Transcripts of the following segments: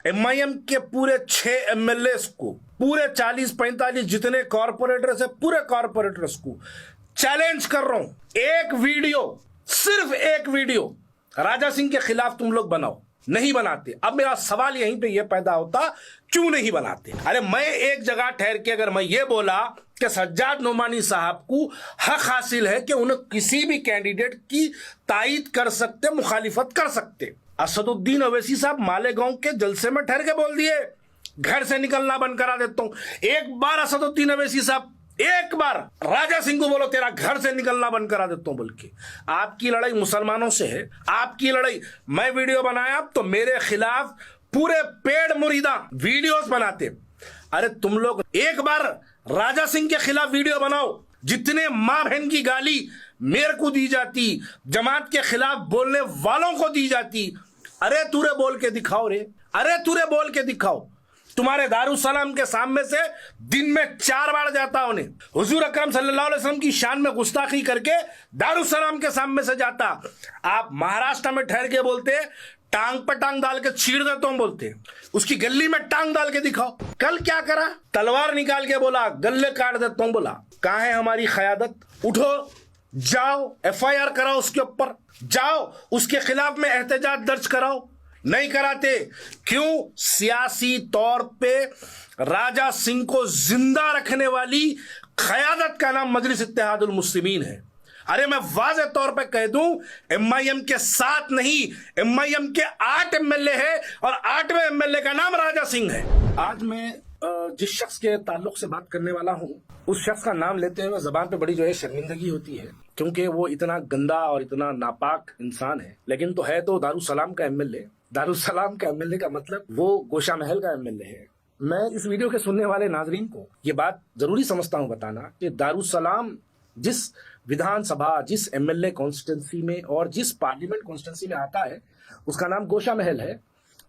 MIM के पूरे 6 MLA को, पूरे 40-45 जितने कॉर्पोरेटर्स है, पूरे कॉर्पोरेटर्स को चैलेंज कर रहा हूं, एक वीडियो, सिर्फ एक वीडियो राजा सिंह के खिलाफ तुम लोग बनाओ। नहीं बनाते। अब मेरा सवाल यहीं पे ये पैदा होता, क्यों नहीं बनाते? अरे मैं एक जगह ठहर के अगर मैं ये बोला कि सज्जाद नोमानी साहब को हक हासिल है कि उन्हें किसी भी कैंडिडेट की तायीद कर सकते, मुखालिफत कर सकते। असदुद्दीन ओवैसी साहब मालेगांव के जलसे में ठहर के बोल दिए घर से निकलना बंद करा देता हूं। एक बार असदुद्दीन ओवैसी साहब, एक बार राजा सिंह को बोलो तेरा घर से निकलना बंद करा देता हूं बोल के। आपकी लड़ाई मुसलमानों से है, आपकी लड़ाई। मैं वीडियो बनाया तो मेरे खिलाफ पूरे पेड़ मुरीदा वीडियोस बनाते। अरे तुम लोग एक बार राजा सिंह के खिलाफ वीडियो बनाओ। जितने मां बहन की गाली मेरे को दी जाती, जमात के खिलाफ बोलने वालों को दी जाती, अरे तूरे बोल के दिखाओ रे, अरे तूरे बोल के दिखाओ। तुम्हारे दारुसलाम के सामने से दिन में 4 बार जाता उन्हें, हुजूर अकरम सल्लल्लाहु अलैहि वसल्लम की शान में गुस्ताखी करके दारुसलाम के सामने से जाता। आप महाराष्ट्र में ठहर के बोलते टांग पर टांग डाल के छीड़ देता हूं बोलते, उसकी गली में टांग डाल के दिखाओ। कल क्या करा? तलवार निकाल के बोला गले काट देता हूं बोला। कहां है हमारी क़यादत? उठो, जाओ एफआईआर कराओ उसके ऊपर, जाओ उसके खिलाफ में एहतजाज दर्ज कराओ। नहीं कराते। क्यों? सियासी तौर पे राजा सिंह को जिंदा रखने वाली क़यादत का नाम मजलिस इत्तेहादुल मुस्लिमीन है। अरे मैं वाज़ेह तौर पे कह दूं, एमआईएम के 7 नहीं, एमआईएम के 8 एमएलए है और 8वें एमएलए का नाम राजा सिंह है। आज मैं जिस शख्स के ताल्लुक से बात करने वाला हूं, उस शख्स का नाम लेते हुए जबान पे बड़ी जो है शर्मिंदगी होती है, क्योंकि वो इतना गंदा और इतना नापाक इंसान है। लेकिन तो है तो दारुसलाम का एमएलए। दारुसलाम का एमएलए का मतलब वो गोशा महल का एमएलए है। मैं इस वीडियो के सुनने वाले नाजरीन को ये बात जरूरी समझता हूं बताना कि दारुसलाम जिस विधानसभा, जिस एमएलए कॉन्स्टिट्यूंसी में और जिस पार्लियामेंट कॉन्स्टिट्यूंसी में आता है, उसका नाम गोशा महल है।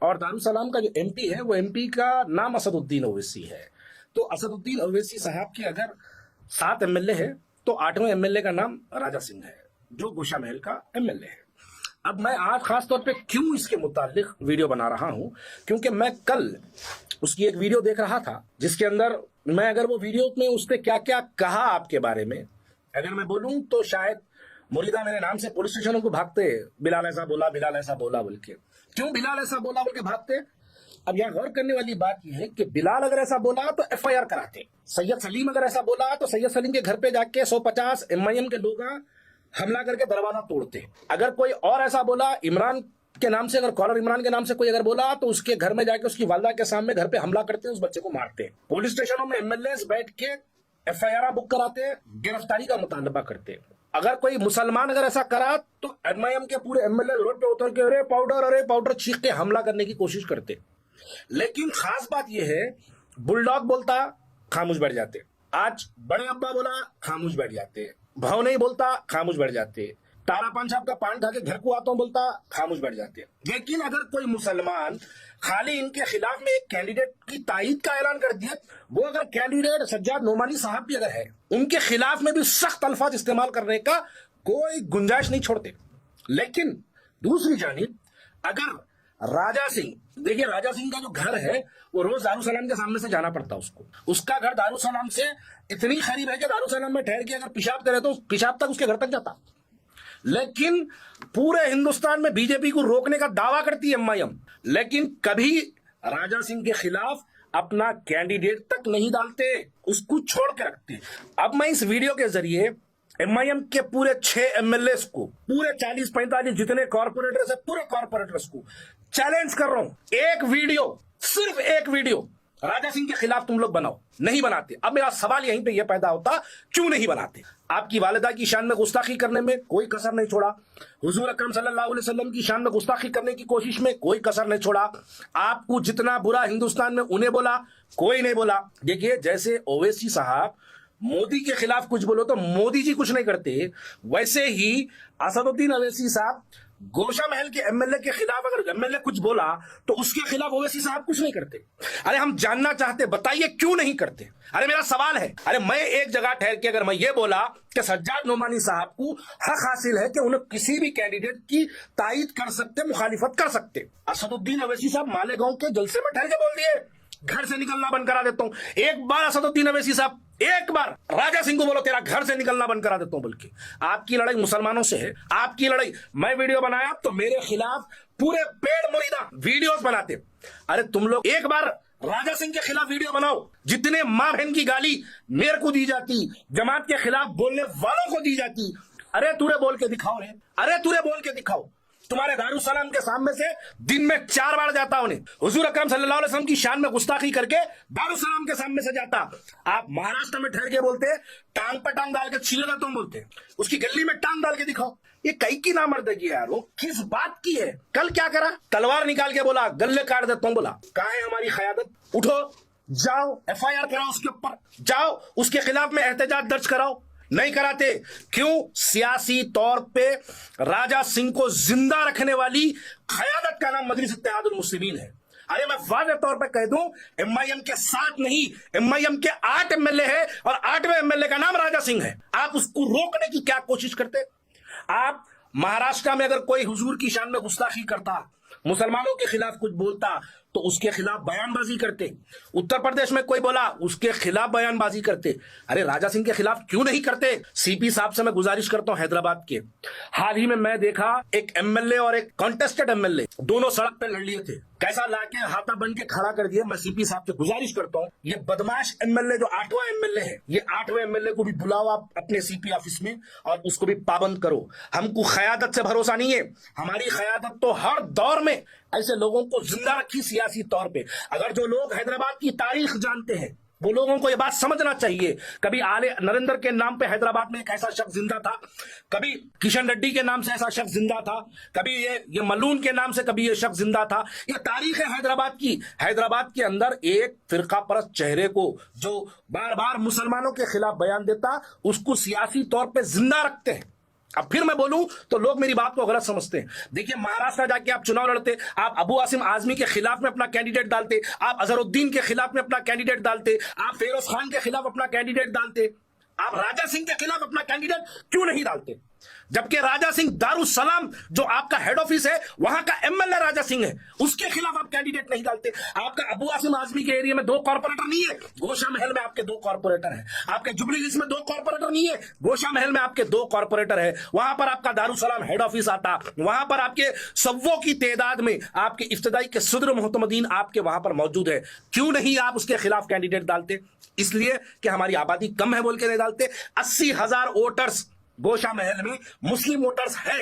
और दारुसलाम का जो एमपी है, वो एमपी का नाम असदुद्दीन ओवैसी है। तो असदुद्दीन ओवैसी साहब के अगर 7 एमएलए है तो 8वें एमएलए का नाम राजा सिंह है, जो गोशा महल का एमएलए है। अब मैं आज खास तौर पे क्यों इसके मुतालिक वीडियो बना रहा हूं, क्योंकि मैं कल उसकी एक वीडियो देख रहा था, जिसके अंदर मैं अगर वो वीडियो में उसने क्या क्या कहा आपके बारे में अगर मैं बोलूं तो शायद मुरीदा मेरे नाम से पुलिस स्टेशनों को भागते, बिलाल ऐसा बोला, बिलाल ऐसा बोला बोल के। क्यों बिलाल ऐसा बोला बोल के भागते? अब यहां गौर करने वाली बात यह है कि बिलाल अगर ऐसा बोला तो एफआईआर कराते, सैयद सलीम अगर ऐसा बोला तो सैयद सलीम के घर पे जाके 150 एमआईएम के लोग हमला करके दरवाजा तोड़ते। अगर कोई और ऐसा बोला, इमरान के नाम से, अगर कॉलर इमरान के नाम से कोई अगर बोला तो उसके घर में जाके उसकी वालदा के सामने घर पे हमला करते, उस बच्चे को मारते। पुलिस स्टेशनों में एमएलए बैठ के एफआईआर बुक कराते, गिरफ्तारी का मुतालबा करते। अगर कोई मुसलमान अगर ऐसा करा तो एमआईएम के पूरे एमएलए रोड पे उतर के अरे पाउडर चीख के हमला करने की कोशिश करते। लेकिन खास बात यह है, बुलडॉग बोलता खामोश बैठ जाते, आज बड़े अब्बा बोला खामोश बैठ जाते, भाव नहीं बोलता खामोश बैठ जाते, तारा पान साहब का पान खा के घर को आता हूं बोलता खामोश बैठ जाते। लेकिन अगर कोई मुसलमान खाली इनके खिलाफ में एक कैंडिडेट की तायीद का ऐलान कर दिया, वो अगर कैंडिडेट सज्जाद नोमानी साहब भी अगर है, उनके खिलाफ में भी सख्त अल्फाज इस्तेमाल करने का कोई गुंजाइश नहीं छोड़ते। लेकिन दूसरी जानिब अगर राजा सिंह, देखिए राजा सिंह का जो घर है वो रोज दारुसलाम के सामने से जाना पड़ता उसको। उसका घर दारुसलाम से इतनी करीब है कि दारुसलाम में ठहर के अगर पेशाब करे तो पेशाब तक उसके घर तक जाता। लेकिन पूरे हिंदुस्तान में बीजेपी को रोकने का दावा करती है एमआईएम, लेकिन कभी राजा सिंह के खिलाफ अपना कैंडिडेट तक नहीं डालते, उसको छोड़ के रखते। अब मैं इस वीडियो के जरिए एमआईएम के पूरे 6 एमएलए को, पूरे 40-45 जितने कॉर्पोरेटर्स है, पूरे कॉर्पोरेटर्स को चैलेंज कर रहा हूं, एक वीडियो, सिर्फ एक वीडियो राजा सिंह के खिलाफ तुम लोग बनाओ। नहीं बनाते। अब मेरा सवाल यहीं पे यह पैदा होता, क्यों नहीं बनाते? आपकी वालिदा की शान में गुस्ताखी करने में कोई कसर नहीं छोड़ा, हुजूर अकरम सल्लल्लाहु अलैहि वसल्लम की शान में गुस्ताखी करने की कोशिश में कोई कसर नहीं छोड़ा। आपको जितना बुरा हिंदुस्तान में उन्हें बोला, कोई नहीं बोला। देखिए, जैसे ओवैसी साहब मोदी के खिलाफ कुछ बोलो तो मोदी जी कुछ नहीं करते, वैसे ही असदुद्दीन ओवैसी साहब गोशा महल के एमएलए के खिलाफ अगर एमएलए कुछ बोला तो उसके खिलाफ ओवैसी साहब कुछ नहीं करते। अरे हम जानना चाहते, बताइए क्यों नहीं करते। अरे मेरा सवाल है, अरे मैं एक जगह ठहर के अगर मैं ये बोला कि सज्जाद नोमानी साहब को हक हासिल है कि उन्हें किसी भी कैंडिडेट की तायीद कर सकते, मुखालिफत कर सकते, असदुद्दीन अवैसी साहब मालेगांव के जलसे में ठहर के बोल दिए घर से निकलना बंद करा देता हूं। एक बार असदुद्दीन अवैसी साहब एक बार राजा सिंह को बोलो तेरा घर से निकलना बंद करा देता हूं। बल्कि आपकी लड़ाई मुसलमानों से है, आपकी लड़ाई। मैं वीडियो बनाया तो मेरे खिलाफ पूरे पेड़ मुरीदा वीडियोस बनाते। अरे तुम लोग एक बार राजा सिंह के खिलाफ वीडियो बनाओ, जितने मां बहन की गाली मेरे को दी जाती, जमात के खिलाफ बोलने वालों को दी जाती। अरे तूरे बोल के दिखाओ रे, अरे तूरे बोल के दिखाओ। तुम्हारे दारुसलाम के सामने से दिन में 4 बार जाता उन्हें, हुजूर अकरम सल्लल्लाहु अलैहि वसल्लम की शान में गुस्ताखी करके दारुसलाम के सामने से जाता। आप महाराष्ट्र में ठहर के बोलते टांग पर टांग डाल के छीलेगा, तुम बोलते उसकी गली में टांग डाल के दिखाओ। ये कई की नामर्दगी यार, वो किस बात की है। कल क्या करा, तलवार निकाल के बोला गले काट देता हूं। बोला कहां है हमारी क़यादत, उठो जाओ एफआईआर कराओ उसके ऊपर, जाओ उसके खिलाफ में एहतजाज दर्ज कराओ। नहीं कराते, क्यों? सियासी तौर पे राजा सिंह को जिंदा रखने वाली क़यादत का नाम मजलिस इत्तेहादुल मुस्लिमीन है। अरे मैं वाज़ेह तौर पे कह दूं, एमआईएम के 7 नहीं, एमआईएम के 8 एमएलए है और 8वें एमएलए का नाम राजा सिंह है। आप उसको रोकने की क्या कोशिश करते? आप महाराष्ट्र में अगर कोई हुजूर की शान में गुस्ताखी करता, मुसलमानों के खिलाफ कुछ बोलता तो उसके खिलाफ बयानबाजी करते। उत्तर प्रदेश में कोई बोला उसके खिलाफ बयानबाजी करते। अरे राजा सिंह के खिलाफ क्यों नहीं करते? सीपी साहब से मैं गुजारिश करता हूं, हैदराबाद के हाल ही में मैं देखा एक एमएलए और एक कॉन्टेस्टेड एमएलए दोनों सड़क पे लड़ लिए थे, कैसा लाके हाथा बन के खड़ा कर दिया। मैं सीपी साहब से गुजारिश करता हूं, ये बदमाश एमएलए जो 8वां एमएलए है, ये 8वें एमएलए को भी बुलाओ आप अपने सीपी ऑफिस में और उसको भी पाबंद करो। हमको क़यादत से भरोसा नहीं है, हमारी क़यादत तो हर दौर में ऐसे लोगों को जिंदा रखी सियासी तौर पे। अगर जो लोग हैदराबाद की तारीख जानते हैं वो लोगों को ये बात समझना चाहिए, कभी आले नरेंद्र के नाम पे हैदराबाद में एक ऐसा शख्स जिंदा था, कभी किशन रेड्डी के नाम से ऐसा शख्स जिंदा था, कभी ये मलून के नाम से कभी ये शख्स जिंदा था। ये तारीख है हैदराबाद की। हैदराबाद के अंदर एक फिरका परस्त चेहरे को जो बार बार मुसलमानों के खिलाफ बयान देता, उसको सियासी तौर पर जिंदा रखते हैं। अब फिर मैं बोलूं तो लोग मेरी बात को गलत समझते हैं। देखिए महाराष्ट्र जाके आप चुनाव लड़ते, आप अबू आसिम आजमी के खिलाफ में अपना कैंडिडेट डालते, आप अजहरुद्दीन के खिलाफ में अपना कैंडिडेट डालते, आप फेरोज खान के खिलाफ अपना कैंडिडेट डालते, आप राजा सिंह के खिलाफ अपना कैंडिडेट क्यों नहीं डालते? जबकि राजा सिंह दारुसलाम जो आपका हेड ऑफिस है वहां का एमएलए राजा सिंह है, उसके खिलाफ आप कैंडिडेट नहीं डालते। आपका अबू आसिम आजमी के एरिया में 2 कॉर्पोरेटर नहीं है, गोशा महल में आपके 2 कॉर्पोरेटर है। आपके जुबली हिल्स में 2 कॉर्पोरेटर नहीं है, गोशा महल में आपके 2 कॉर्पोरेटर है। वहां पर आपका दारुसलाम हेड ऑफिस आता, वहां पर आपके सव्वों की तादाद में आपके इफ्तिदाई के सदर मोहतमदीन आपके वहां पर मौजूद है। क्यों नहीं आप उसके खिलाफ कैंडिडेट डालते? इसलिए कि हमारी आबादी कम है बोल के नहीं डालते। 80,000 वोटर्स गोशा महल में मुस्लिम वोटर्स है,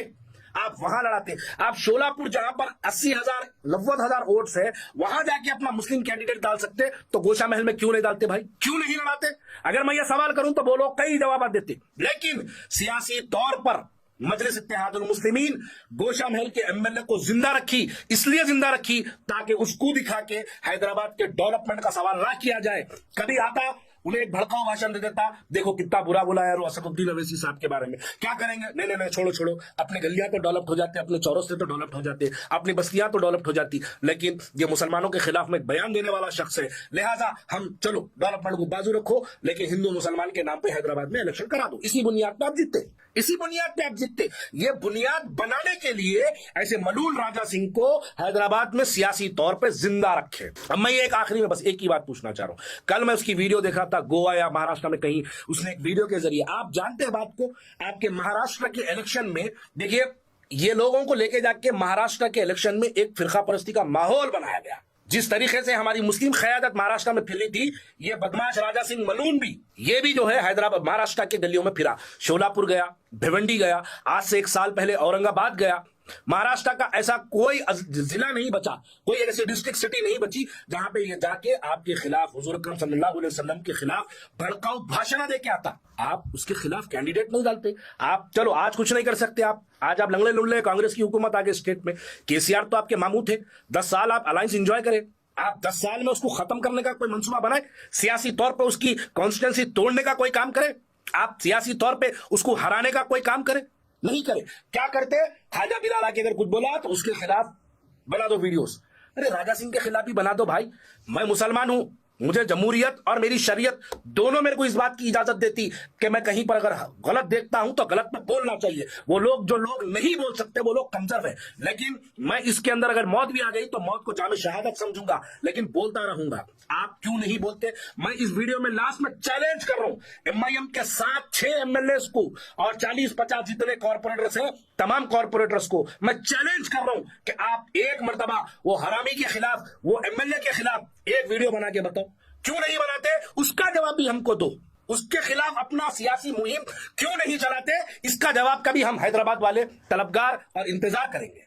आप वहां लड़ाते। आप शोलापुर जहां पर 80,000 90,000 वोट्स है वहां जाके अपना मुस्लिम कैंडिडेट डाल सकते, तो गोशा महल में क्यों नहीं डालते भाई? क्यों नहीं लड़ाते? अगर मैं ये सवाल करूं तो वो लोग कई जवाब देते, लेकिन सियासी तौर पर मजलिस इत्तेहादुल मुस्लिमीन गोशा महल के एमएलए को जिंदा रखी, इसलिए जिंदा रखी ताकि उसको दिखा के हैदराबाद के डेवलपमेंट का सवाल ना किया जाए। कभी आता उन्हें एक भड़काऊ भाषण दे देता, देखो कितना बुरा बोला यार असदुद्दीन अवैसी साहब के बारे में, क्या करेंगे? नहीं नहीं छोड़ो छोड़ो, अपने गलियां तो डेवलप हो जाते, अपने चौरस्ते तो डेवलप हो जाते, अपनी बस्तियां तो डेवलप हो जाती, लेकिन ये मुसलमानों के खिलाफ में बयान देने वाला शख्स है, लिहाजा हम चलो डेवलपमेंट को बाजू रखो लेकिन हिंदू मुसलमान के नाम पे हैदराबाद में इलेक्शन करा दो। इसी बुनियाद पर आप जीतते, इसी बुनियाद पे आप जीतते। ये बुनियाद बनाने के लिए ऐसे मलून राजा सिंह को हैदराबाद में सियासी तौर पे जिंदा रखे। अब मैं एक आखिरी में बस एक ही बात पूछना चाह रहा हूं। कल मैं उसकी वीडियो देख रहा था, गोवा या महाराष्ट्र में कहीं उसने एक वीडियो के जरिए, आप जानते हैं बात को, आपके महाराष्ट्र के इलेक्शन में देखिए ये लोगों को लेके जाके महाराष्ट्र के इलेक्शन में एक फिरका परस्ती का माहौल बनाया गया। जिस तरीके से हमारी मुस्लिम क़यादत महाराष्ट्र में फैली थी, ये बदमाश राजा सिंह मलून भी ये भी जो है हैदराबाद महाराष्ट्र के गलियों में फिरा, शोलापुर गया, भिवंडी गया, आज से 1 साल पहले औरंगाबाद गया। महाराष्ट्र का ऐसा कोई जिला नहीं बचा, कोई ऐसी डिस्ट्रिक्ट सिटी नहीं बची जहां पे ये जाके आपके खिलाफ हुजूर अकरम सल्लल्लाहु अलैहि वसल्लम के खिलाफ भड़काऊ भाषण दे के आता। आप उसके खिलाफ कैंडिडेट नहीं डालते। आप चलो आज कुछ नहीं कर सकते, आप आज आप लंगड़े लुल्ले कांग्रेस की हुकूमत आगे स्टेट में, केसीआर तो आपके मामू थे, 10 साल आप अलायंस एंजॉय करें, आप 10 साल में उसको खत्म करने का कोई मंसूबा बनाए, सियासी तौर पर उसकी कॉन्स्टिट्यूंसी तोड़ने का कोई काम करे, आप सियासी तौर पर उसको हराने का कोई काम करें। नहीं करे। क्या करते? खाजा बिलाला के अगर कुछ बोला तो उसके खिलाफ बना दो वीडियोस। अरे राजा सिंह के खिलाफ ही बना दो भाई। मैं मुसलमान हूं, मुझे जमहूरियत और मेरी शरीयत दोनों मेरे को इस बात की इजाजत देती कि मैं कहीं पर अगर गलत देखता हूं तो गलत में बोलना चाहिए। वो लोग जो लोग नहीं बोल सकते वो लोग कमजोर है, लेकिन मैं इसके अंदर अगर मौत भी आ गई तो मौत को जामे शहादत समझूंगा, लेकिन बोलता रहूंगा। आप क्यों नहीं बोलते? मैं इस वीडियो में लास्ट में चैलेंज कर रहा हूं एमआईएम के 7-6 एमएलए को और 40-50 जितने कॉर्पोरेटर्स हैं, तमाम कॉर्पोरेटर्स को मैं चैलेंज कर रहा हूं कि आप एक मर्तबा वो हरामी के खिलाफ, वो एमएलए के खिलाफ एक वीडियो बना के बताओ। क्यों नहीं बनाते? उसका जवाब भी हमको दो। उसके खिलाफ अपना सियासी मुहिम क्यों नहीं चलाते? इसका जवाब कभी हम हैदराबाद वाले तलबगार और इंतजार करेंगे।